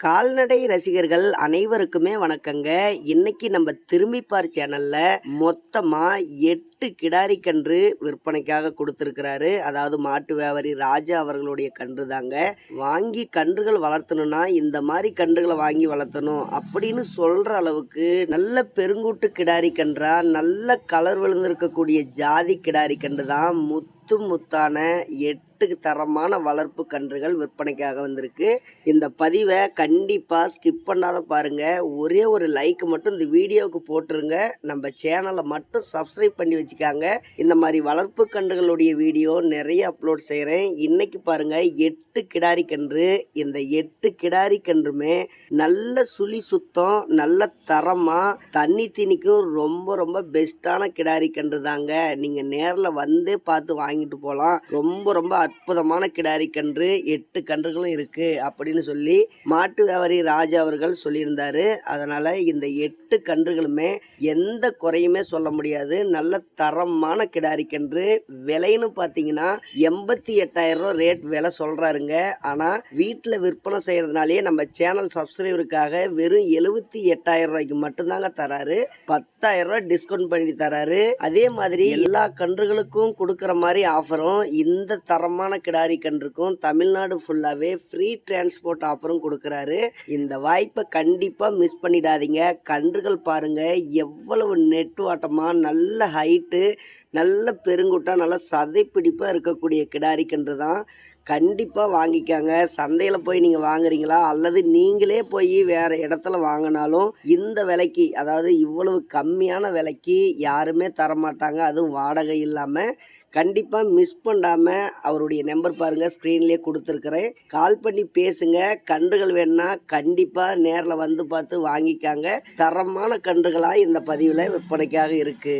கால்நடை ரசிகர்கள் அனைவருக்குமே வணக்கங்க. இன்னைக்கு நம்ம திரும்பிப்பார் சேனல்ல மொத்தமா 8 கிடாரி கன்று விற்பனைக்காக கொடுத்துருக்கிறாரு. அதாவது மாட்டு வியாபாரி ராஜா அவர்களுடைய கன்று தாங்க. வாங்கி கன்றுகள் வளர்த்தணும்னா இந்த மாதிரி கன்றுகளை வாங்கி வளர்த்தணும் அப்படின்னு சொல்ற அளவுக்கு நல்ல பெருங்கூட்டு கிடாரி கன்றா, நல்ல கலர் விழுந்திருக்கக்கூடிய ஜாதி கிடாரி கன்று தான். முத்தான 8 தரமான வளர்ப்பு கன்றுகள் விற்பனைக்காக வந்திருக்கு. இந்த பதிவை கண்டிப்பா ஸ்கிப் பண்ணாத பாருங்க. ஒரே ஒரு லைக் மட்டும் இந்த வீடியோவுக்கு போட்டுருங்க. நம்ம சேனலை மட்டும் சப்ஸ்கிரைப் பண்ணி வச்சுக்காங்க. இந்த மாதிரி வளர்ப்பு கன்றுகளுடைய வீடியோ நிறைய அப்லோட் செய்கிறேன். இன்னைக்கு பாருங்க 8 கிடாரி கன்று. இந்த 8 கிடாரி கன்றுமே நல்ல சுழி சுத்தம், நல்ல தரமா, தண்ணி தீனிக்கும் ரொம்ப ரொம்ப பெஸ்டான கிடாரி கன்று தாங்க. நீங்க நேரில் வந்தே பார்த்து வாங்கிட்டு போகலாம். ரொம்ப அற்புதமான கிடாரி கன்று 8 கன்றுகளும் இருக்கு அப்படின்னு சொல்லி மாட்டு வியாபாரி ராஜா அவர்கள் சொல்லியிருந்தாரு. அதனால இந்த 8 கன்றுகளுமே எந்த குறையுமே சொல்ல முடியாது. நல்ல தரமான கிடாரி கன்று. விலைன்னு பார்த்தீங்கன்னா 88,000 ரூபா ரேட் விலை சொல்றாருங்க. ஆனா வீட்டில் விற்பனை செய்யறதுனாலே நம்ம சேனல் சப்ஸ்கிரைபருக்காக வெறும் 78,000 ரூபாய்க்கு மட்டும்தாங்க தராரு. 10,000 ரூபாய் டிஸ்கவுண்ட் பண்ணி தராரு. அதே மாதிரி எல்லா கன்றுகளுக்கும் கொடுக்குற மாதிரி ஆஃபரும் இந்த தரமான கிடாரி கன்றுக்கும் தமிழ்நாடு ஃபுல்லாவே ஃப்ரீ டிரான்ஸ்போர்ட் ஆஃபரும் கொடுக்குறாரு. இந்த வாய்ப்பை கண்டிப்பா மிஸ் பண்ணிடாதீங்க. கன்றுகள் பாருங்க எவ்வளவு நெட்டுவாட்டமா, நல்ல ஹைட்டு, நல்ல பெருங்குட்டா, நல்ல சதைப்பிடிப்பா இருக்கக்கூடிய கிடாரி கன்று தான். கண்டிப்பாக வாங்கிக்காங்க. சந்தையில் போய் நீங்கள் வாங்குறீங்களா அல்லது நீங்களே போய் வேறு இடத்துல வாங்கினாலும் இந்த விலைக்கு, அதாவது இவ்வளவு கம்மியான விலைக்கு யாருமே தரமாட்டாங்க. அதுவும் வாடகை இல்லாமல். கண்டிப்பாக மிஸ் பண்ணாமல் அவருடைய நம்பர் பாருங்கள், ஸ்க்ரீன்லேயே கொடுத்துருக்குறேன். கால் பண்ணி பேசுங்க. கன்றுகள் வேணுன்னா கண்டிப்பாக நேரில் வந்து பார்த்து வாங்கிக்காங்க. தரமான கன்றுகளாக இந்த பதிவில் விற்பனைக்காக இருக்குது.